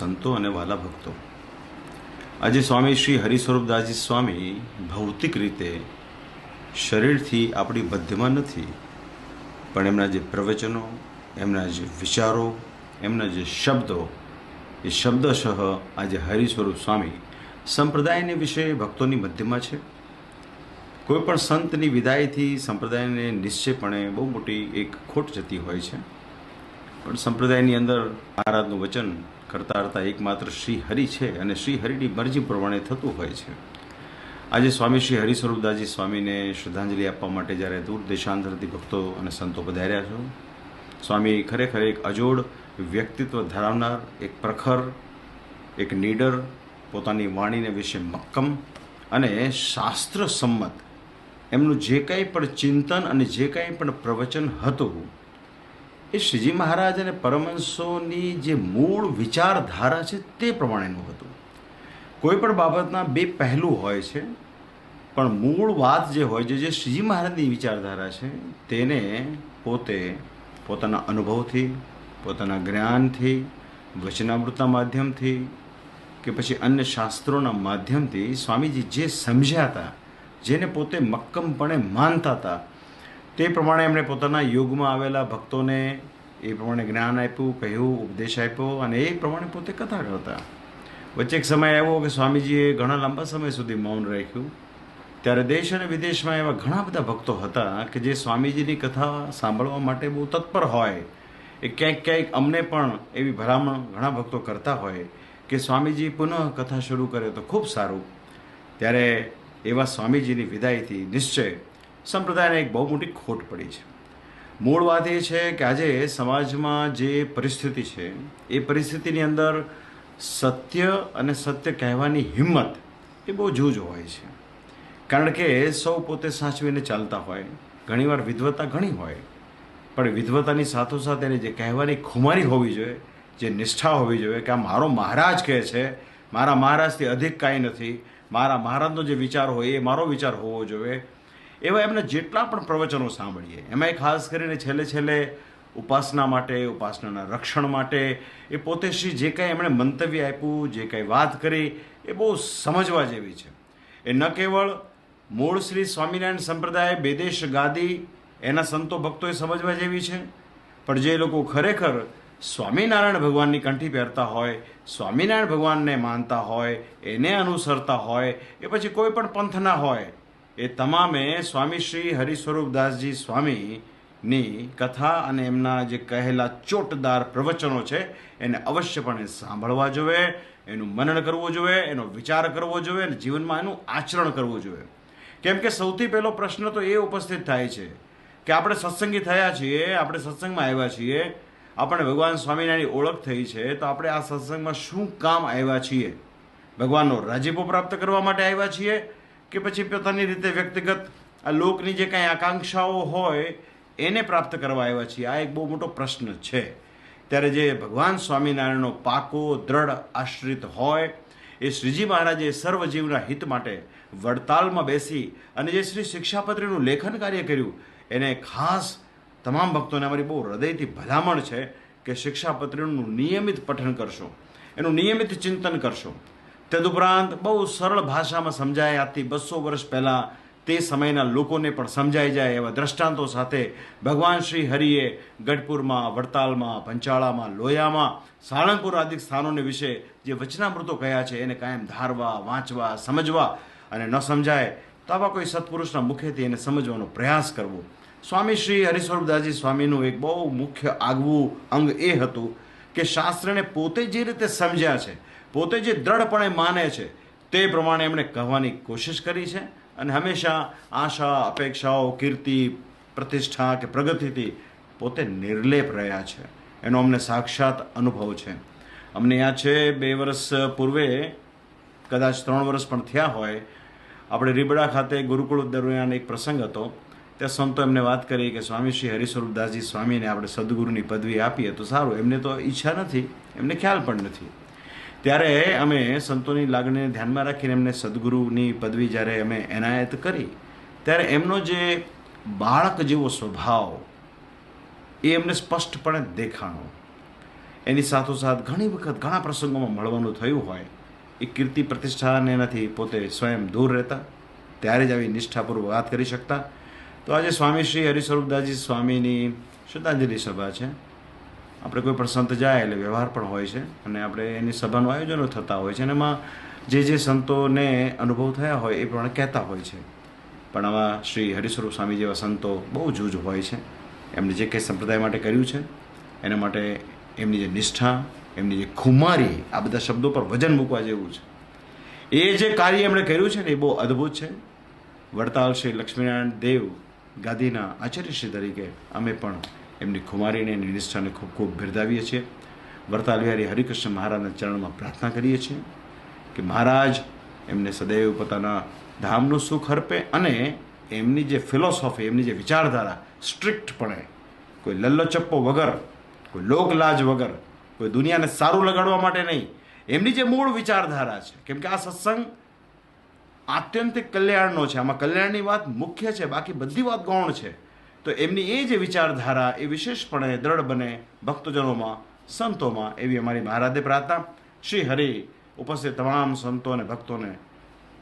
સંતો અને વાલા ભક્તો, આજે સ્વામી શ્રી હરિસ્વરૂપદાસજી સ્વામી ભૌતિક રીતે શરીરથી આપણી મધ્યમાં નથી, પણ એમના જે પ્રવચનો, એમના જે વિચારો, એમના જે શબ્દો, એ શબ્દશઃ આજે હરિસ્વરૂપ સ્વામી સંપ્રદાયને વિશે ભક્તોની મધ્યમાં છે. કોઈ પણ સંતની વિદાયથી સંપ્રદાયને નિશ્ચયપણે બહુ મોટી એક ખોટ જતી હોય છે, પણ સંપ્રદાયની અંદર મહારાજનું વચન કરતા કરતા એકમાત્ર શ્રી હરિ છે અને શ્રી હરિની મરજી પ્રમાણે થતું હોય છે. આજે સ્વામી શ્રી હરિસ્વરૂપદાસજી સ્વામીને શ્રદ્ધાંજલિ આપવા માટે જ્યારે દૂર દેશાંતરથી ભક્તો અને સંતો પધાર્યા છો, સ્વામી ખરેખર એક અજોડ વ્યક્તિત્વ ધરાવનાર, એક પ્રખર, એક નીડર, પોતાની વાણીને વિશે મક્કમ અને શાસ્ત્ર સંમત એમનું જે કંઈ પણ ચિંતન અને જે કંઈ પણ પ્રવચન હતું, એ શ્રીજી મહારાજ અને પરમહંસોની જે મૂળ વિચારધારા છે તે પ્રમાણેનું હતું. કોઈ પણ બાબતના બે પહેલું હોય છે, પણ મૂળ વાત જે હોય છે, જે શ્રીજી મહારાજની વિચારધારા છે, તેને પોતે પોતાના અનુભવથી, પોતાના જ્ઞાનથી, વચનામૃતના માધ્યમથી કે પછી અન્ય શાસ્ત્રોના માધ્યમથી સ્વામીજી જે સમજ્યા હતા, જેને પોતે મક્કમપણે માનતા હતા, તે પ્રમાણે એમણે પોતાના યુગમાં આવેલા ભક્તોને એ પ્રમાણે જ્ઞાન આપ્યું, કહ્યું, ઉપદેશ આપ્યો અને એ પ્રમાણે પોતે કથા કરતા. વચ્ચે એક સમય આવ્યો કે સ્વામીજીએ ઘણા લાંબા સમય સુધી મૌન રાખ્યું. ત્યારે દેશ અને વિદેશમાં એવા ઘણા બધા ભક્તો હતા કે જે સ્વામીજીની કથા સાંભળવા માટે બહુ તત્પર હોય. એ ક્યાંક ક્યાંક અમને પણ એવી ભલામણ ઘણા ભક્તો કરતા હોય કે સ્વામીજી પુનઃ કથા શરૂ કરે તો ખૂબ સારું. ત્યારે એવા સ્વામીજીની વિદાયથી નિશ્ચય સંપ્રદાયને એક બહુ મોટી ખોટ પડી છે. મૂળ વાત એ છે કે આજે સમાજમાં જે પરિસ્થિતિ છે, એ પરિસ્થિતિની અંદર સત્ય અને સત્ય કહેવાની હિંમત એ બહુ જૂજ હોય છે. કારણ કે સૌ પોતે સાચવીને ચાલતા હોય, ઘણીવાર વિદ્વતા ઘણી હોય, પણ વિદ્વતાની સાથોસાથ એને જે કહેવાની ખુમારી હોવી જોઈએ, જે નિષ્ઠા હોવી જોઈએ કે આ મારો મહારાજ કહે છે, મારા મહારાજથી અધિક કાંઈ નથી, મારા મહારાજનો જે વિચાર હોય એ મારો વિચાર હોવો જોઈએ. એવા એમના જેટલા પણ પ્રવચનો સાંભળીએ, એમાં ખાસ કરીને છેલ્લે ઉપાસના માટે, ઉપાસનાના રક્ષણ માટે એ પોતે શ્રી જે કાંઈ એમણે મંતવ્ય આપ્યું, જે કાંઈ વાત કરી, એ બહુ સમજવા જેવી છે. એ ન કેવળ મૂળ શ્રી સ્વામિનારાયણ સંપ્રદાય, બેદેશ ગાદી, એના સંતો ભક્તોએ સમજવા જેવી છે, પણ જે લોકો ખરેખર સ્વામિનારાયણ ભગવાનની કંઠી પહેરતા હોય, સ્વામિનારાયણ ભગવાનને માનતા હોય, એને અનુસરતા હોય, એ પછી કોઈ પણ પંથના હોય, એ તમામે સ્વામી શ્રી હરિસ્વરૂપદાસજી સ્વામીની કથા અને એમના જે કહેલા ચોટદાર પ્રવચનો છે એને અવશ્યપણે સાંભળવા જોઈએ, એનું મનન કરવું જોઈએ, એનો વિચાર કરવો જોઈએ અને જીવનમાં એનું આચરણ કરવું જોઈએ. કેમ કે સૌથી પહેલો પ્રશ્ન તો એ ઉપસ્થિત થાય છે કે આપણે સત્સંગી થયા છીએ, આપણે સત્સંગમાં આવ્યા છીએ, આપણે ભગવાન સ્વામિનારાયણની ઓળખ થઈ છે, તો આપણે આ સત્સંગમાં શું કામ આવ્યા છીએ? ભગવાનનો રાજીપો પ્રાપ્ત કરવા માટે આવ્યા છીએ કે પછી પોતાની રીતે વ્યક્તિગત આ લોકની જે કાંઈ આકાંક્ષાઓ હોય એને પ્રાપ્ત કરવા આવ્યા છીએ? આ એક બહુ મોટો પ્રશ્ન છે. ત્યારે જે ભગવાન સ્વામિનારાયણનો પાકો દ્રઢ આશ્રિત હોય, એ શ્રીજી મહારાજે સર્વજીવના હિત માટે વડતાલમાં બેસી અને જે શ્રી શિક્ષાપત્રીનું લેખન કાર્ય કર્યું, એને ખાસ તમામ ભક્તોને અમારી બહુ હૃદયથી ભલામણ છે કે શિક્ષાપત્રીનું નિયમિત પઠન કરશો, એનું નિયમિત ચિંતન કરશો. તદુપરાંત બહુ સરળ ભાષામાં સમજાય, આજથી 200 વર્ષ પહેલાં તે સમયના લોકોને પણ સમજાઈ જાય એવા દ્રષ્ટાંતો સાથે ભગવાન શ્રી હરિએ ગઢપુરમાં, વડતાલમાં, પંચાળામાં, લોયામાં, સાળંગપુર આદિ સ્થાનોને વિશે જે વચનામૃતો કયા છે એને કાયમ ધારવા, વાંચવા, સમજવા, અને ન સમજાય તો આવા કોઈ સત્પુરુષના મુખેથી એને સમજવાનો પ્રયાસ કરવો. સ્વામી શ્રી હરિસ્વરૂપદાસજી સ્વામીનું એક બહુ મુખ્ય આગવું અંગ એ હતું કે શાસ્ત્રને પોતે જે રીતે સમજ્યા છે, પોતે જે દ્રઢપણે માને છે, તે પ્રમાણે એમણે કહેવાની કોશિશ કરી છે અને હંમેશા આશા, અપેક્ષાઓ, કીર્તિ, પ્રતિષ્ઠા કે પ્રગતિથી પોતે નિર્લેપ રહ્યા છે. એનો અમને સાક્ષાત અનુભવ છે. અમને યાદ છે 2 વર્ષ પૂર્વે, કદાચ 3 વર્ષ પણ થયા હોય, આપણે રીબડા ખાતે ગુરુકુળ દરમિયાન એક પ્રસંગ હતો. ત્યાં સંતો એમને વાત કરી કે સ્વામી શ્રી હરિસ્વરૂપદાસજી સ્વામીને આપણે સદગુરુની પદવી આપીએ તો સારું. એમને તો ઈચ્છા નથી, એમને ખ્યાલ પણ નથી. ત્યારે અમે સંતોની લાગણીને ધ્યાનમાં રાખીને એમને સદગુરુની પદવી જ્યારે અમે એનાયત કરી, ત્યારે એમનો જે બાળક જેવો સ્વભાવ એ એમને સ્પષ્ટપણે દેખાણો. એની સાથોસાથ ઘણી વખત ઘણા પ્રસંગોમાં મળવાનું થયું હોય, એ કીર્તિ પ્રતિષ્ઠાને એનાથી પોતે સ્વયં દૂર રહેતા, ત્યારે જ આવી નિષ્ઠાપૂર્વક વાત કરી શકતા. તો આજે સ્વામી શ્રી હરિસ્વરૂપદાસજી સ્વામીની શ્રદ્ધાંજલિ સભા છે. આપણે કોઈ પણ સંત જાય એટલે વ્યવહાર પણ હોય છે, અને આપણે એની સભાનું આયોજનો થતા હોય છે, અને એમાં જે સંતોને અનુભવ થયા હોય એ પ્રમાણે કહેતા હોય છે. પણ આમાં શ્રી હરિસ્વરૂપ સ્વામી જેવા સંતો બહુ જૂજ હોય છે. એમને જે કંઈ સંપ્રદાય માટે કર્યું છે એના માટે એમની જે નિષ્ઠા, એમની જે ખુમારી, આ બધા શબ્દો પર વજન મૂકવા જેવું છે. એ જે કાર્ય એમણે કર્યું છે ને એ બહુ અદ્ભુત છે. વડતાલ શ્રી લક્ષ્મીનારાયણ દેવ ગાદીના આચાર્યશ્રી તરીકે અમે પણ એમની ખુમારીને, એની નિષ્ઠાને ખૂબ ખૂબ બિરદાવીએ છીએ. વડતાલ વિહારી હરિકૃષ્ણ મહારાજના ચરણમાં પ્રાર્થના કરીએ છીએ કે મહારાજ એમને સદૈવ પોતાના ધામનું સુખ અર્પે, અને એમની જે ફિલોસોફી, એમની જે વિચારધારા સ્ટ્રિક્ટપણે, કોઈ લલ્લોચપ્પો વગર, કોઈ લોકલાજ વગર, કોઈ દુનિયાને સારું લગાડવા માટે નહીં, એમની જે મૂળ વિચારધારા છે. કેમ કે આ સત્સંગ આત્યંતિક કલ્યાણનો છે, આમાં કલ્યાણની વાત મુખ્ય છે, બાકી બધી વાત ગૌણ છે. તો એમની એ જે વિચારધારા એ વિશેષપણે દ્રઢ બને ભક્તજનોમાં, સંતોમાં, એવી અમારી મહારાજે પ્રાર્થના. શ્રી હરિ ઉપસ્થિત તમામ સંતો અને ભક્તોને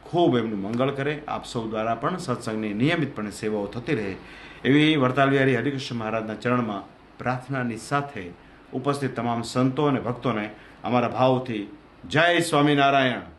ખૂબ એમનું મંગળ કરે. આપ સૌ દ્વારા પણ સત્સંગની નિયમિતપણે સેવાઓ થતી રહે એવી વડતાલ વિહારી હરિકૃષ્ણ મહારાજના ચરણમાં પ્રાર્થનાની સાથે ઉપસ્થિત તમામ સંતો અને ભક્તોને અમારા ભાવથી જય સ્વામિનારાયણ.